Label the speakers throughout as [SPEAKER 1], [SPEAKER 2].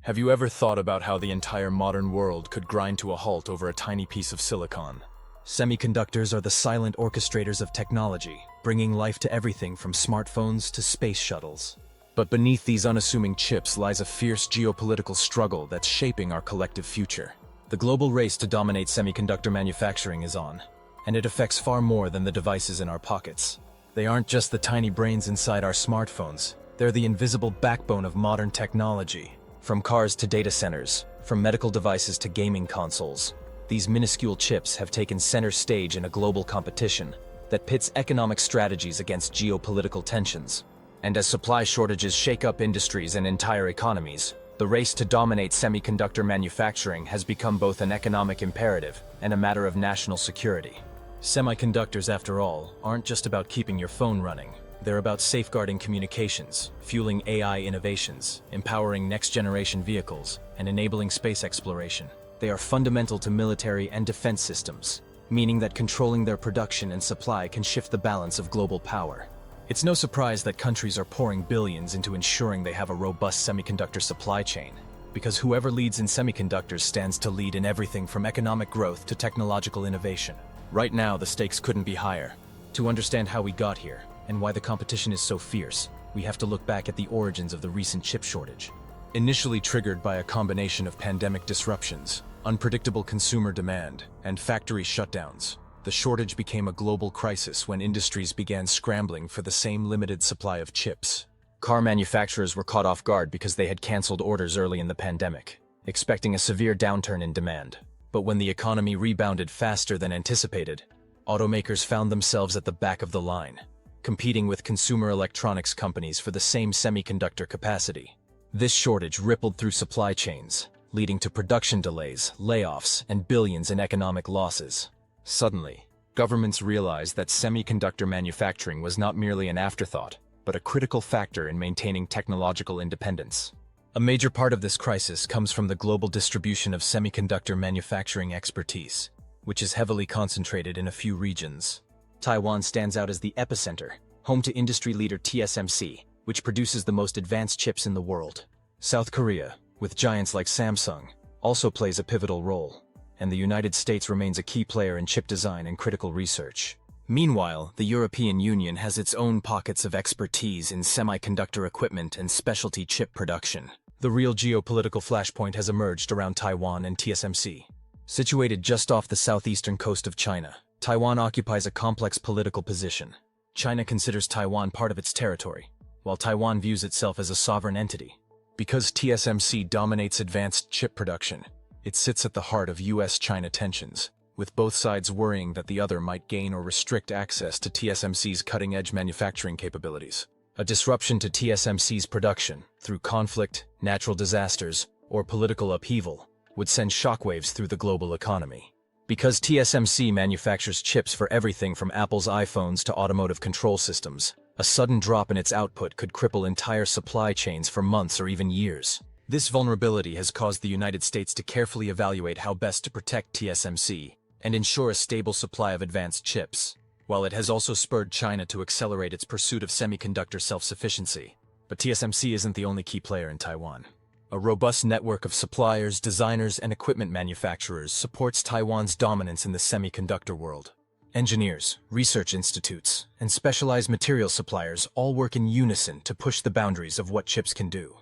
[SPEAKER 1] Have you ever thought about how the entire modern world could grind to a halt over a tiny piece of silicon? Semiconductors are the silent orchestrators of technology, bringing life to everything from smartphones to space shuttles. But beneath these unassuming chips lies a fierce geopolitical struggle that's shaping our collective future. The global race to dominate semiconductor manufacturing is on, and it affects far more than the devices in our pockets. They aren't just the tiny brains inside our smartphones, they're the invisible backbone of modern technology. From cars to data centers, from medical devices to gaming consoles, these minuscule chips have taken center stage in a global competition that pits economic strategies against geopolitical tensions. And as supply shortages shake up industries and entire economies, the race to dominate semiconductor manufacturing has become both an economic imperative and a matter of national security. Semiconductors, after all, aren't just about keeping your phone running. They're about safeguarding communications, fueling AI innovations, empowering next-generation vehicles, and enabling space exploration. They are fundamental to military and defense systems, meaning that controlling their production and supply can shift the balance of global power. It's no surprise that countries are pouring billions into ensuring they have a robust semiconductor supply chain, because whoever leads in semiconductors stands to lead in everything from economic growth to technological innovation. Right now, the stakes couldn't be higher. To understand how we got here, and why the competition is so fierce, we have to look back at the origins of the recent chip shortage. Initially triggered by a combination of pandemic disruptions, unpredictable consumer demand, and factory shutdowns, the shortage became a global crisis when industries began scrambling for the same limited supply of chips. Car manufacturers were caught off guard because they had canceled orders early in the pandemic, expecting a severe downturn in demand. But when the economy rebounded faster than anticipated, automakers found themselves at the back of the line, competing with consumer electronics companies for the same semiconductor capacity. This shortage rippled through supply chains, leading to production delays, layoffs, and billions in economic losses. Suddenly, governments realized that semiconductor manufacturing was not merely an afterthought, but a critical factor in maintaining technological independence. A major part of this crisis comes from the global distribution of semiconductor manufacturing expertise, which is heavily concentrated in a few regions. Taiwan stands out as the epicenter, home to industry leader TSMC, which produces the most advanced chips in the world. South Korea, with giants like Samsung, also plays a pivotal role, and the United States remains a key player in chip design and critical research. Meanwhile, the European Union has its own pockets of expertise in semiconductor equipment and specialty chip production. The real geopolitical flashpoint has emerged around Taiwan and TSMC. Situated just off the southeastern coast of China, Taiwan occupies a complex political position. China considers Taiwan part of its territory, while Taiwan views itself as a sovereign entity. Because TSMC dominates advanced chip production, it sits at the heart of US-China tensions, with both sides worrying that the other might gain or restrict access to TSMC's cutting-edge manufacturing capabilities. A disruption to TSMC's production, through conflict, natural disasters, or political upheaval, would send shockwaves through the global economy. Because TSMC manufactures chips for everything from Apple's iPhones to automotive control systems, a sudden drop in its output could cripple entire supply chains for months or even years. This vulnerability has caused the United States to carefully evaluate how best to protect TSMC and ensure a stable supply of advanced chips, while it has also spurred China to accelerate its pursuit of semiconductor self-sufficiency. But TSMC isn't the only key player in Taiwan. A robust network of suppliers, designers, and equipment manufacturers supports Taiwan's dominance in the semiconductor world. Engineers, research institutes, and specialized material suppliers all work in unison to push the boundaries of what chips can do.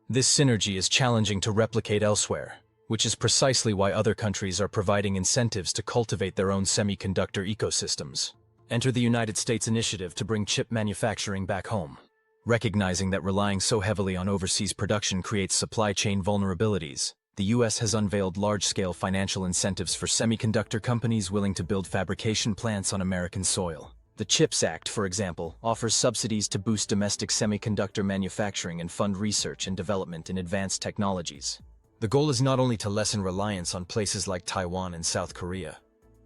[SPEAKER 1] This synergy is challenging to replicate elsewhere, which is precisely why other countries are providing incentives to cultivate their own semiconductor ecosystems. Enter the United States initiative to bring chip manufacturing back home. Recognizing that relying so heavily on overseas production creates supply chain vulnerabilities, the US has unveiled large-scale financial incentives for semiconductor companies willing to build fabrication plants on American soil. The CHIPS Act, for example, offers subsidies to boost domestic semiconductor manufacturing and fund research and development in advanced technologies. The goal is not only to lessen reliance on places like Taiwan and South Korea,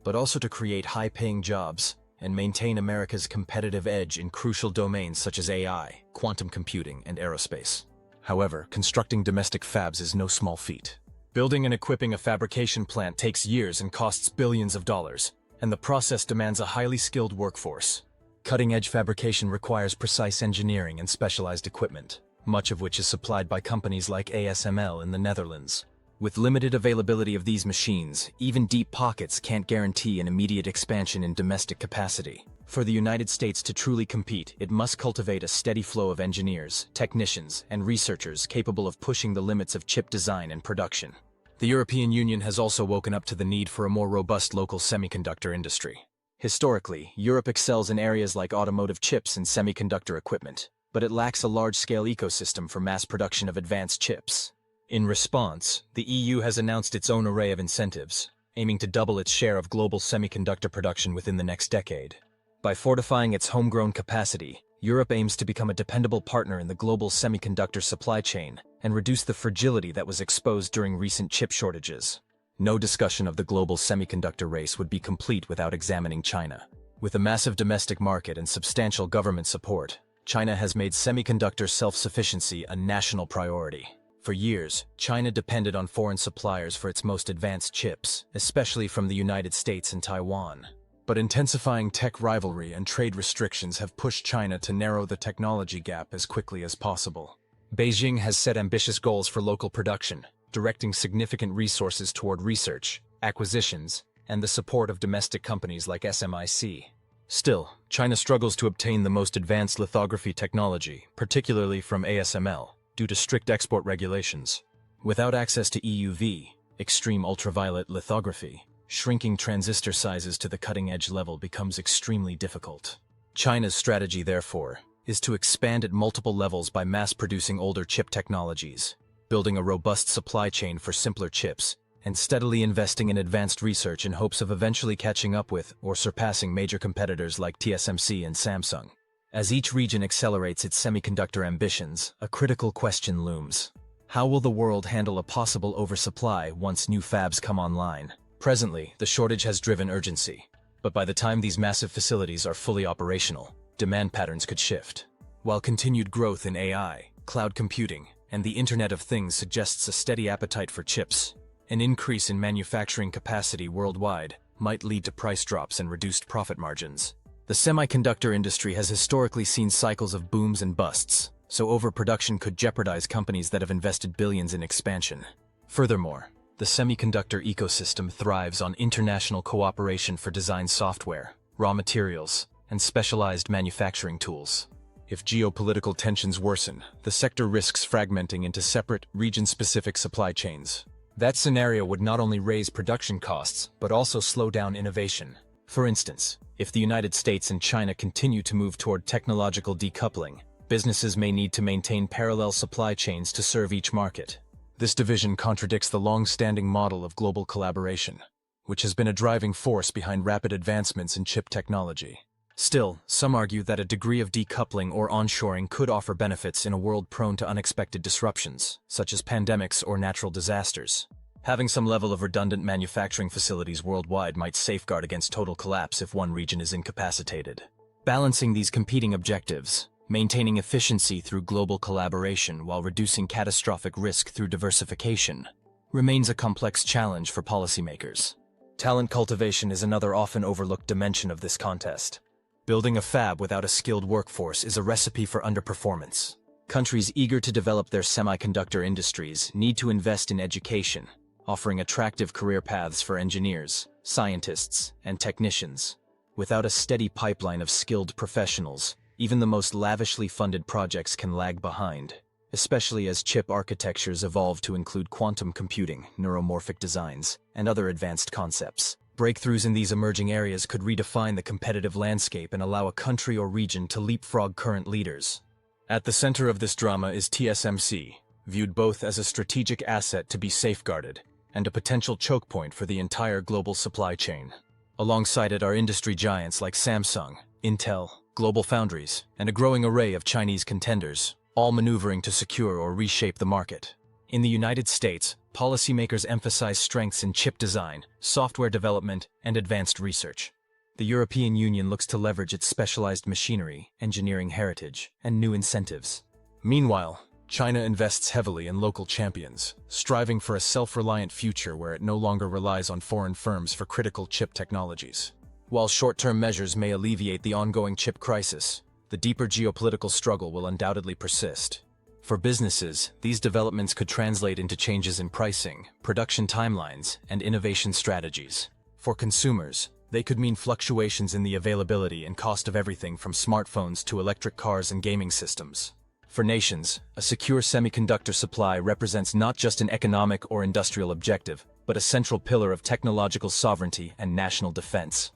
[SPEAKER 1] but also to create high-paying jobs and maintain America's competitive edge in crucial domains such as AI, quantum computing, and aerospace. However, constructing domestic fabs is no small feat. Building and equipping a fabrication plant takes years and costs billions of dollars, and the process demands a highly skilled workforce. Cutting-edge fabrication requires precise engineering and specialized equipment. much of which is supplied by companies like ASML in the Netherlands. With limited availability of these machines, even deep pockets can't guarantee an immediate expansion in domestic capacity. For the United States to truly compete, it must cultivate a steady flow of engineers, technicians, and researchers capable of pushing the limits of chip design and production. The European Union has also woken up to the need for a more robust local semiconductor industry. Historically, Europe excels in areas like automotive chips and semiconductor equipment, but it lacks a large-scale ecosystem for mass production of advanced chips. In response, the EU has announced its own array of incentives, aiming to double its share of global semiconductor production within the next decade. By fortifying its homegrown capacity, Europe aims to become a dependable partner in the global semiconductor supply chain and reduce the fragility that was exposed during recent chip shortages. No discussion of the global semiconductor race would be complete without examining China. With a massive domestic market and substantial government support, China has made semiconductor self-sufficiency a national priority. For years, China depended on foreign suppliers for its most advanced chips, especially from the United States and Taiwan. But intensifying tech rivalry and trade restrictions have pushed China to narrow the technology gap as quickly as possible. Beijing has set ambitious goals for local production, directing significant resources toward research, acquisitions, and the support of domestic companies like SMIC. Still, China struggles to obtain the most advanced lithography technology, particularly from ASML, due to strict export regulations. Without access to EUV, extreme ultraviolet lithography, shrinking transistor sizes to the cutting-edge level becomes extremely difficult. China's strategy, therefore, is to expand at multiple levels by mass-producing older chip technologies, building a robust supply chain for simpler chips, and steadily investing in advanced research in hopes of eventually catching up with or surpassing major competitors like TSMC and Samsung. As each region accelerates its semiconductor ambitions, a critical question looms. How will the world handle a possible oversupply once new fabs come online? Presently, the shortage has driven urgency, but by the time these massive facilities are fully operational, demand patterns could shift. While continued growth in AI, cloud computing, and the Internet of Things suggests a steady appetite for chips, an increase in manufacturing capacity worldwide might lead to price drops and reduced profit margins. The semiconductor industry has historically seen cycles of booms and busts, so overproduction could jeopardize companies that have invested billions in expansion. Furthermore, the semiconductor ecosystem thrives on international cooperation for design software, raw materials, and specialized manufacturing tools. If geopolitical tensions worsen, the sector risks fragmenting into separate, region-specific supply chains. That scenario would not only raise production costs, but also slow down innovation. For instance, if the United States and China continue to move toward technological decoupling, businesses may need to maintain parallel supply chains to serve each market. This division contradicts the long-standing model of global collaboration, which has been a driving force behind rapid advancements in chip technology. Still, some argue that a degree of decoupling or onshoring could offer benefits in a world prone to unexpected disruptions, such as pandemics or natural disasters. Having some level of redundant manufacturing facilities worldwide might safeguard against total collapse if one region is incapacitated. Balancing these competing objectives, maintaining efficiency through global collaboration while reducing catastrophic risk through diversification, remains a complex challenge for policymakers. Talent cultivation is another often overlooked dimension of this contest. Building a fab without a skilled workforce is a recipe for underperformance. Countries eager to develop their semiconductor industries need to invest in education, offering attractive career paths for engineers, scientists, and technicians. Without a steady pipeline of skilled professionals, even the most lavishly funded projects can lag behind, especially as chip architectures evolve to include quantum computing, neuromorphic designs, and other advanced concepts. Breakthroughs in these emerging areas could redefine the competitive landscape and allow a country or region to leapfrog current leaders. At the center of this drama is TSMC, viewed both as a strategic asset to be safeguarded and a potential choke point for the entire global supply chain. Alongside it are industry giants like Samsung, Intel, Global Foundries, and a growing array of Chinese contenders, all maneuvering to secure or reshape the market. In the United States, policymakers emphasize strengths in chip design, software development, and advanced research. The European Union looks to leverage its specialized machinery, engineering heritage, and new incentives. Meanwhile, China invests heavily in local champions, striving for a self-reliant future where it no longer relies on foreign firms for critical chip technologies. While short-term measures may alleviate the ongoing chip crisis, the deeper geopolitical struggle will undoubtedly persist. For businesses, these developments could translate into changes in pricing, production timelines, and innovation strategies. For consumers, they could mean fluctuations in the availability and cost of everything from smartphones to electric cars and gaming systems. For nations, a secure semiconductor supply represents not just an economic or industrial objective, but a central pillar of technological sovereignty and national defense.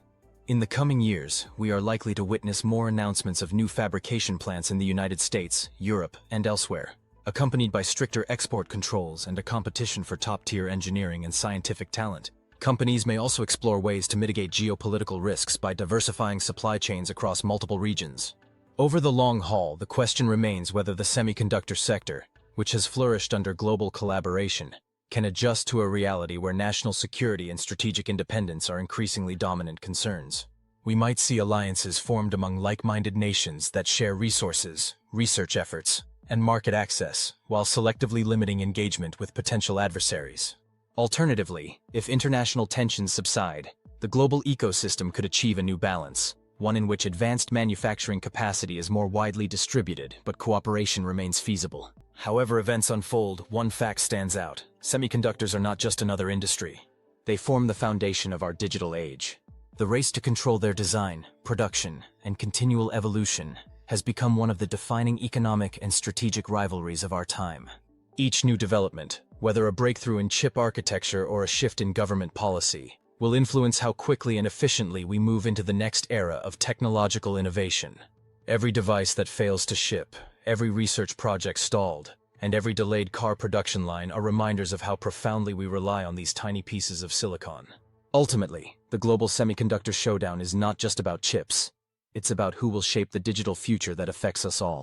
[SPEAKER 1] In the coming years, we are likely to witness more announcements of new fabrication plants in the United States, Europe, and elsewhere, accompanied by stricter export controls and a competition for top-tier engineering and scientific talent. Companies may also explore ways to mitigate geopolitical risks by diversifying supply chains across multiple regions. Over the long haul, the question remains whether the semiconductor sector, which has flourished under global collaboration, can adjust to a reality where national security and strategic independence are increasingly dominant concerns. We might see alliances formed among like-minded nations that share resources, research efforts, and market access, while selectively limiting engagement with potential adversaries. Alternatively, if international tensions subside, the global ecosystem could achieve a new balance, one in which advanced manufacturing capacity is more widely distributed but cooperation remains feasible. However events unfold, one fact stands out. Semiconductors are not just another industry. They form the foundation of our digital age. The race to control their design, production, and continual evolution has become one of the defining economic and strategic rivalries of our time. Each new development, whether a breakthrough in chip architecture or a shift in government policy, will influence how quickly and efficiently we move into the next era of technological innovation. Every device that fails to ship, every research project stalled, and every delayed car production line are reminders of how profoundly we rely on these tiny pieces of silicon. Ultimately, the global semiconductor showdown is not just about chips. It's about who will shape the digital future that affects us all.